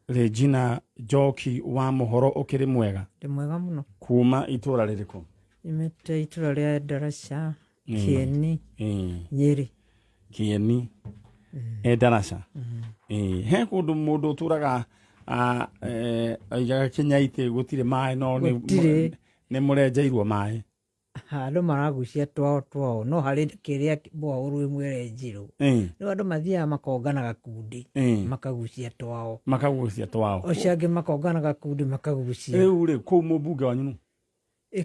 Regina Njoki wa Mohoro ukiri mwega? Ndi mwega muno. Kuma itura ririku? Imete itura ria Darasha, Kieni, Nyeri. Kieni, Darasha. He kundu mundu turaga aigaga Kinyaite gutire mai no ni murenjeirwo mai. Andu maragucia twao no hari kiria boauru imwe njiro. No andu mathia makongana gakundi makagucia twao. Ociange makongana gakundi makagucia. Uri ku mubunge wanyu nu?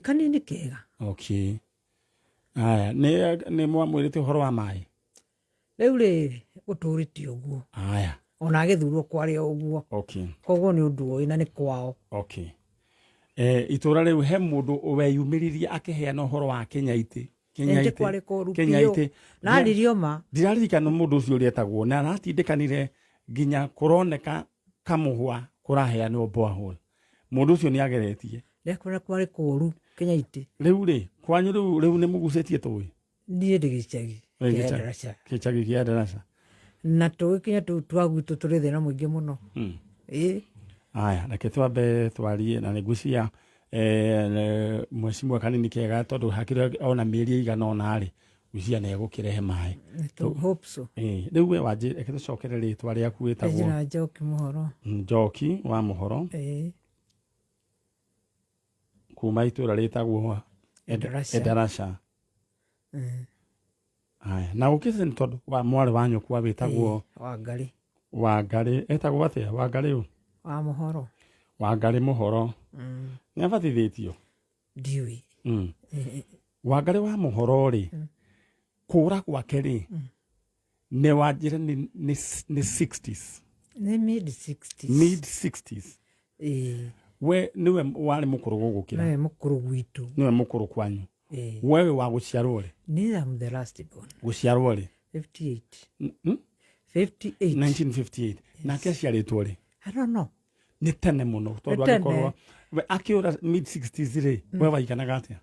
Kanini kega. Okay. Aya ni mwamwirite horo wa mai. Riu ri uturiti uguo. Aya. Ona agithurwo kwari uguo. Okay. Koguo ni undu ina ni kwao. Okay. Itura riu he mundu weyumiririe akiheana uhoro wa Kinyaite. Kinyaite. Na ririoma. Ndirarikana mundu ucio rietagwo na aratindikanire nginya kuroneka kamuhwa kuraheanwo borehole. Mundu ucio ni ageretie. Ndekora kwari kuru Kinyaite. Riu ri kwanyu riu ni mugucetie tui? Ndie ndigicagi. Kichagi kia Darasha. Na tui kinya twagutu turi thina mwingi muno. Aya, reke twambe twarie na nigucia mwecimu kanini kega tondu hakiri ona mieri igana ona ri gucia na egukirehe mai. Hope so. Riu we wanje reke tucokere ritwa riaku witagwo? Regina Njoki Mohoro. Njoki wa Mohoro. Kuma itura ritagwo Darasha. Aya, na ukise ntondo wa mwari wanyu kwa witagwo Wangari etagwo atia Wangari u wa Mohoro. Wangari Mohoro. Ni abatithitio? Ndiwi. Wangari wa Mohoro ri kura gwake ri ne wajira ni 60s. Ni mid 60s. Mid 60s. We niwe wari mukuru gugukira? Niwe mukuru gwitu. Niwe mukuru kwanyu? Wewe wa guciarwo ri? Ni am the last born. Guciarwo ri? 58. 1958. Na kiaciaritwo ri? I don't know. Ni tene muno tondu agikorwo akiura mid 60s ri we waikanaga atia?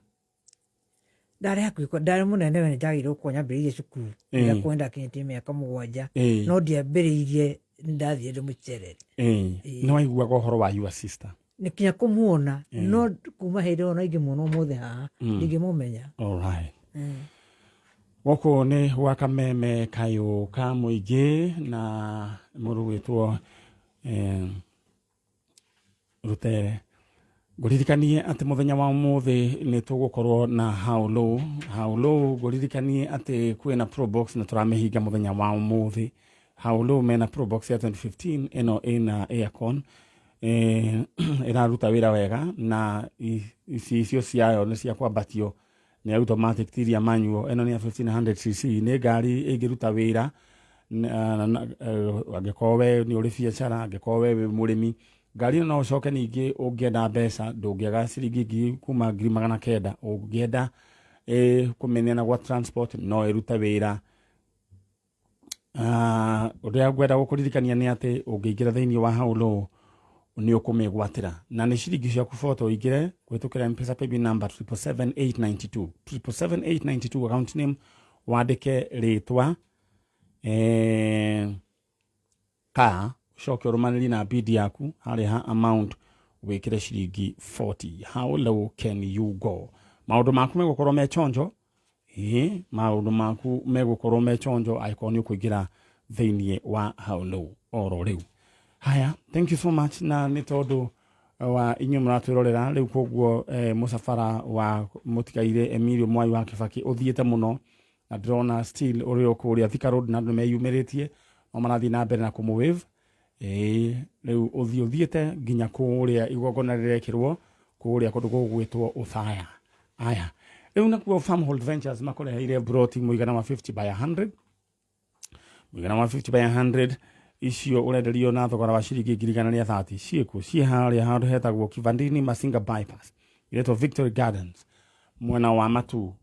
Ndari hakuikwa ndari munene we njagirwo kunyambiririe cukuru ya kwenda kinyiti miaka 7 no ndiambiriirie ndathie ndi mucerere. No waiguaga uhoro wa your sister? Ni kinya kumuona no kuma hinde ona ingimuona muthe haha ndingimumenya. All right. Woko ni wakameme kayo ka muingi na muru witwo Rutere. Nguririkanie ati muthenya wa umuthi ni tugukorwo na how low nguririkanie ati kwina Probox na turamehinga muthenya wa umuthi. How low mena Probox ya 2015 eno ina aircon iraruta wira wega na icio ciayo ni cia kwambatio ni automatic tiria manual eno ni 1500cc ni ngari ingiruta wira agikowe ni uri biacara agikowe we murimi ngari no ucoke ningi ungienda mbeca ndungiaga ciringi kuma 900 ungienda kumenyana gwa transport no iruta wira. Uria gwenda gukuririkania ni ati ungiingira thiini wa haulo ni ukumigwatira na ni ciringi ciaku photo igire kwitukira M-Pesa paybill number 77892 77892 account name wandike ritwa ka shock romanili na bid yaku hari ha amount wikire ciringi 40. How low can you go? Maundu maku megukorwo me chonjo maundu maku megukorwo me chonjo icon yo kuigira thiini wa how low oro riu. Haya, thank you so much na ni tondu wa inyu muratwirorera riu koguo musafara wa mutigaire Emilio Mwai wa Kibaki uthiete muno na drona still urio kuria Thika Road na meyumiritie no marathi na mbere na kumuwave riu uthiete nginya kuria igogona rirekirwo kuria kundu gugwitwo Uthaya. Aya, riu nakuo Farmhold Ventures makoreheire broti muigana wa 50 by 100 muigana wa 50 by 100 icio urenderio na thogora wa ciringi 130 cieko cie haria handu hetagwo Kivandini Masinga bypass iretwo Victory Gardens mwena wa Matu.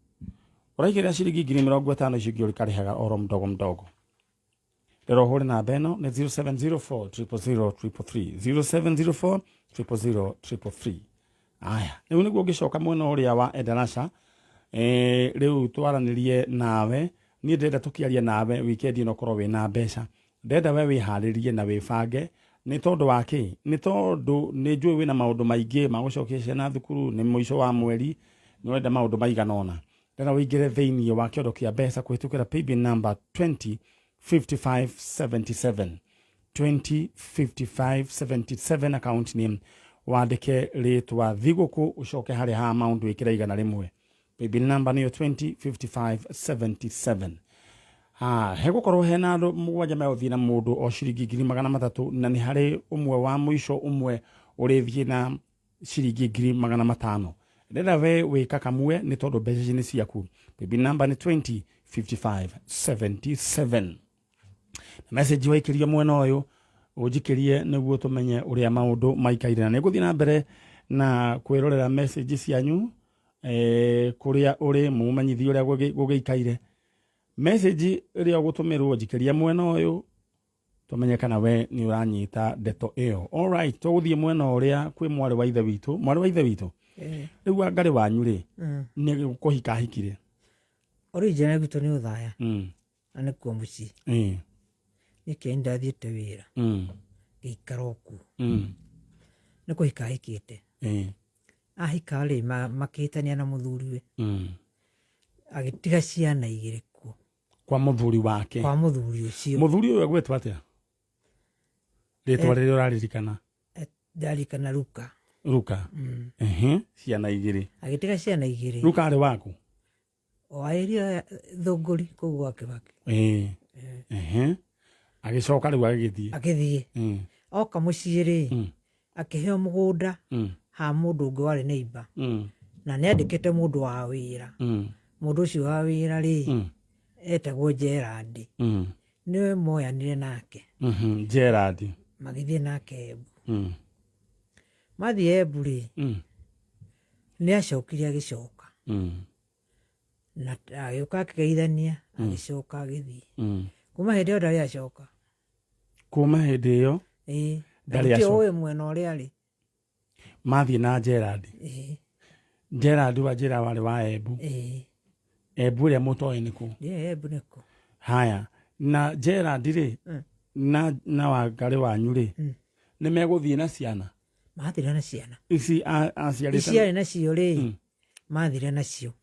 Uraigira ciringi 50 icio ngiori karihaga oro mdogo. Lero hore na beno ni 0704 000 333 0704 000 aya riu niguo ngicoka mwena uria wa Darasha. Riu twaranirie nawe ni ndenda tukiaria nawe weekend ino korwo we na mbeca ndenda we wiharirie na wibange nĩ tondũ wa kĩ nĩ tondũ nĩ njũĩ wĩna maũndũ maingĩ ma gũcokia ciana thukuru nĩ mũico wa mweri nĩ wenda maũndũ maigana ũna ndĩra wĩingĩre thĩinĩ wa kĩondo kĩa mbeca kũhĩtũkĩra paybill number 205577 205577 account name wandĩke rĩtwa thigũkũ ũcoke harĩa ha amount wĩkĩra igana rĩmwe paybill number nĩyo 205577 hegũkorwo hena andũ mũgwanja megũthiĩ na mũndũ o ciringi 300 na nĩ harĩ ũmwe wa mũico ũmwe ũrĩthiĩ na ciringi 500 ndĩra we wĩka kamwe nĩ tondũ mbeca nĩ ciaku paybill number nĩ 205577 message waikĩrio mwena ũyũ ũnjikĩrie nĩguo tũmenye ũrĩa maũndũ maikaire na nĩgũthiĩ na mbere na kwĩrorera message cianyu kũrĩa ũrĩ mũmenyithie ũrĩa gũgĩikaire message ĩrĩa ũgũtũmĩrwo njikĩria mwena ũyũ tũmenye kana we nĩ ũranyita ndeto ĩyo. Alright, tũgũthiĩ mwena ũrĩa kwĩ mwarĩ wa ithe witũ rĩu Wangari wanyu rĩ nĩ kũhika hikire original gwitũ nĩ ũthaya na nĩ kuo mũciĩ nĩkĩo ndathiĩte wĩra gĩikara okuo nĩ kũhika hikĩte ahika rĩ makĩhĩtania na mũthuriwe agĩtiga ciana 2 kuo kwa mũthuri wake kwa mũthuri ũcio mũthuri ũyũ agwĩtwo atĩa rĩtwa rĩrĩa ũraririkana ndarikana Luka ciana 2 agĩtiga ciana 2 Luka arĩ waku o aĩria thũngũri kũu gwake agĩcoka rĩu agĩthiĩ oka mũciĩ rĩ akĩheo mũgũnda ha mũndũ ũngĩ warĩ neighbor na nĩ andĩkĩte mũndũ wa wĩra mũndũ ũcio wa wĩra rĩ etagwo Gerard nĩwe moyanire nake Gerard magĩthiĩ nake Embu mathiĩ Embu rĩ nĩ acokire agĩcoka na agĩũka akĩgeithania agĩcoka agĩthiĩ kuma hĩndĩ ĩyo ndarĩ acoka kuma hĩndĩ ĩyo ndarĩ acoka ũyũ mwena ũrĩa arĩ mathiĩ na Gerard Gerard wa njĩra warĩ wa Embu Embu ĩrĩa mũtoĩ nĩkũ Embu nĩkũ haya na Gerard rĩ na Wangari wanyu rĩ nĩ megũthiĩ na ciana mathire na ciana ici aciarĩ nacio rĩ mathire nacio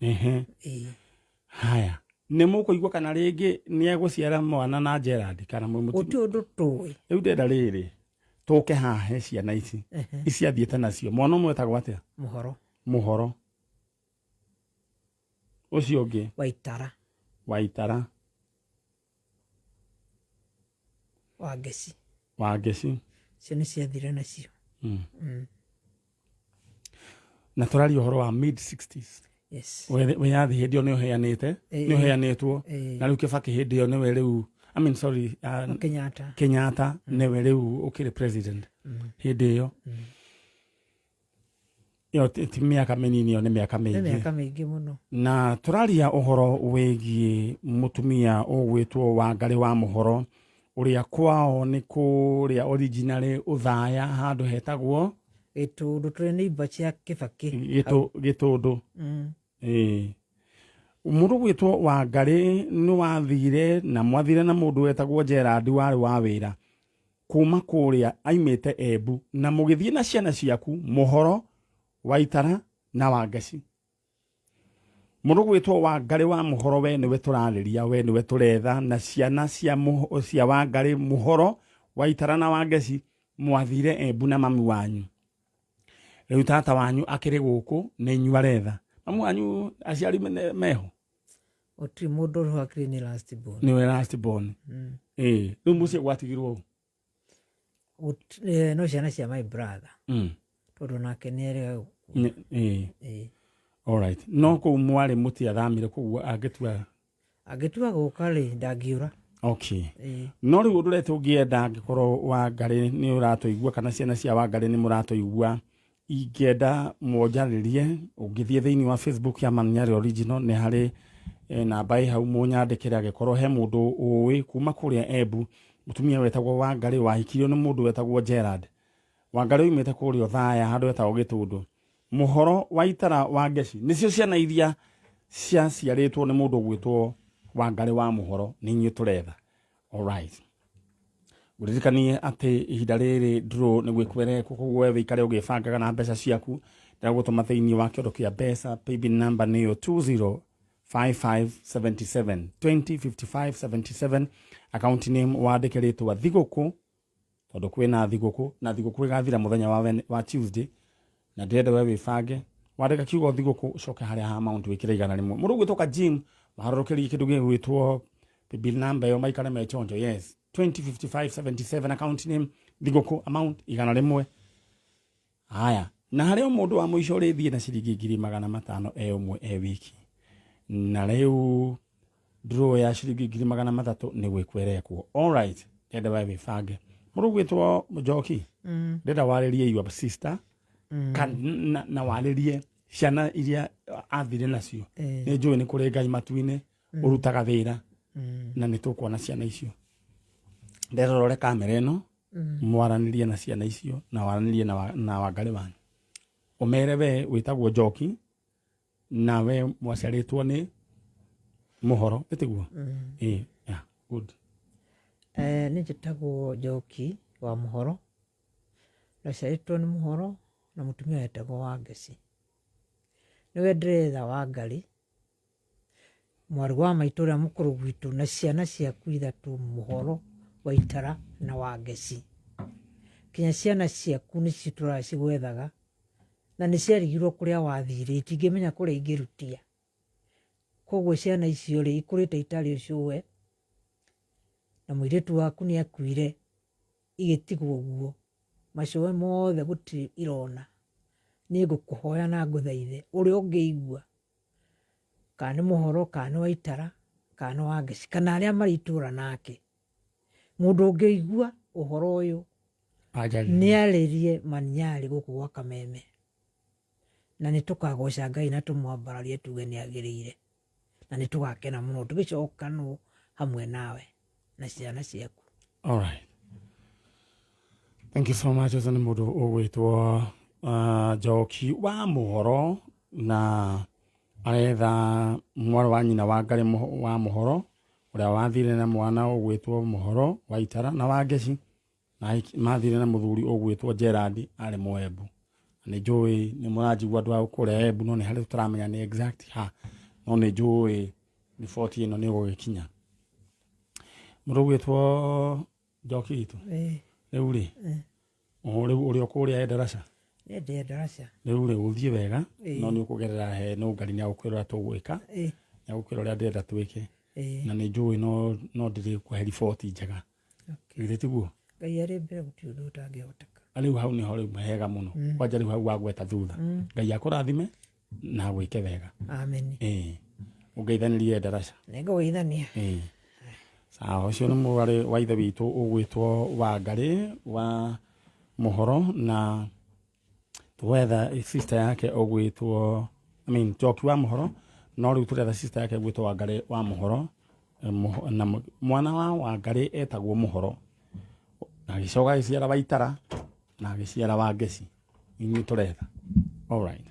haya nĩ mũkũigua kana rĩngĩ nĩ egũciara mwana na Gerard kana mũti ũndũ tũĩ rĩu ndenda rĩrĩ tũke hahe ciana ici athiĩte nacio mwana ũmwe etagwo atĩa Mũhoro ũcio ũngĩ Waitara Wangeci cio nĩ ciathire nacio na tũraria ũhoro wa mid 60s wĩyathi hĩndĩ ĩyo nĩ ũheanĩtwo na rĩu Kĩbakĩ hĩndĩ ĩyo nĩwe rĩu Kenyatta nĩwe rĩu ũkĩrĩ president hĩndĩ ĩyo ti mĩaka mĩnini ĩyo nĩ mĩaka mĩingĩ mũno na tũraria ũhoro wĩgiĩ mũtumia ũgwĩtwo Wangari wa Mũhoro ũrĩa kwao nĩ kũrĩa originally ũthaya handũ hetagwo Gĩtũndũ tũrĩ neighbor cia Kĩbakĩ Gĩtũndũ mũndũ gwĩtwo Wangari nĩ wathire na mwathire na mũndũ wetagwo Gerard warĩ wa wĩra kuma kũrĩa aimĩte Embu na mũgĩthiĩ na ciana ciaku Mũhoro Waitara na Wangeci mũndũ gwĩtwo Wangari wa Mũhoro we nĩwe tũrarĩria we nĩwe tũretha na ciana cia Wangari Mũhoro Waitara na Wangeci mwathire Embu na mami wanyu rĩu tata wanyu akĩrĩ gũkũ nĩ inyuĩ aretha mami wanyu aciari meho otri mũndũ ũrĩa akĩrĩ nĩ last born rĩu mũciĩ gwatigirwo no ciana cia my brother tondũ nake nĩ erega alright no kũu mwarĩ mũtiathamire kũu agĩtua gũka rĩ ndangiũra no rĩu ũndũ ũrĩa tũngĩenda angĩkorwo Wangari nĩ ũratũigua kana ciana cia Wangari nĩ mũratũigua ingĩenda mũnjarĩrie ũngĩthiĩ thĩinĩ wa Facebook ya Manyari Original nĩ harĩ namba ĩ hau mũnyandĩkĩre angĩkorwo he mũndũ ũĩ kuma kũrĩa Embu mũtumia wetagwo Wangari wahikirio nĩ mũndũ wetagwo Gerard Wangari oimĩte kũrĩa Othaya handũ hetagwo Gĩtũndũ Mũhoro Waitara Wangeci nĩcio ciana iria ciaciarĩtwo nĩ mũndũ gwĩtwo Wangari wa Mũhoro nĩ inyuĩ tũretha alright guririkanie ati ihinda riri draw ni gwikwere kuko wewe ikare ugibangaga na mbeca ciaku ndagutuma thiini wa kiondo kia mbeca. Paybill number niyo 205577 205577. Account name wandike ritwa Thiguku tondu kwina Thiguku na Thiguku igathira muthenya wa Tuesday na ndenda wewe wibange wandika kiugo Thiguku ucoke haria ha amount wikire igana rimwe. Mundu gwitoka Jim maharurukiri kindu gigwitwo paybill number yo maikare mechonjo. Yes, 205577. Account name Thiguku, amount igana rimwe. Haya, na haria mundu wa muico rithie na ciringi 500 umwe wiki na riu draw ya ciringi 300 ni gwikwerekwo. All right, ndenda wewe wibange. Mundu gwitwo Njoki ndenda waririe your sister na waririe ciana iria athire nacio. Ni njui ni kuri Ngai matuine urutaga wira na ni tukuona ciana icio. Nderorore kamera ino mwaranirie na ciana icio na waranirie na Wangari wanyu. Umere we witagwo Njoki na we mwaciaritwo ni Muhoro etiguo. Yeah, good. Ni njitagwo Njoki wa Muhoro. Naciaritwo ni Muhoro na mutumia wetagwo Wangeci. Niwe nderetha Wangari mwari wa maitu uria mukuru gwitu na ciana ciaku ithatu Muhoro, Waitara na Wangeci. Kinya ciana ciaku ni citura cigwethaga na ni ciarigirwo kuria wathire itingimenya kuria ingirutia. Koguo ciana icio ri ikurite itari ucio we na muiritu waku ni akuire igitigwo guo macoe mothe guti irona. Ni ngukuhoya na nguthaithe uria ungiigua kana Muhoro kana Waitara kana Wangeci kana aria maritura nake mundu ungiigua uhoro uyu ni aririe maniari guku gwa Kameme na ni tukagoca Ngai na tumwambararie tuge ni agirire na ni tugakena muno tugicoka no hamwe nawe na ciana ciaku. All right, thank you so much. As mundu ugwitwo Njoki wa Muhoro na aretha mwari wa nyina Wangari wa Muhoro uria wathire na mwana ugwitwo Muhoro, Waitara na Wangeci na mathire na muthuri ugwitwo Gerard ari Moebu. Ni njui ni murajigwa andu a kuria Embu no ni hari tutaramenya ni exact ha no ni njui ni 40 ino ni gugikinya. Mundu ugwitwo Njoki itu riu ri uri okuria Endarasha ni ndi Endarasha riu ri uthie wega no ni ukugerera he no Ngai ni agukwira tugwika ni agukwira uria ndenda twike na ni njui no ndiri kuhe report njega. Okay, tiguo Ngai ari mbere guti undu utangihoteka. Riu hau ni hori mahega muno kwanja riu hau wagweta thutha. Ngai akurathime na gwike wega. Amen. Ungeithanirie Endarasha ningugeithania. Sawa, ucio ni mwari wa ithe witu ugwitwo Wangari wa Muhoro na twetha sister yake ugwitwo Njoki wa Muhoro no riu turetha sister yake ugwitwo Wangari wa Muhoro na mwana wa Wangari etagwo Muhoro na gicoka giciara Waitara na giciara Wangeci. Ini turetha. All right.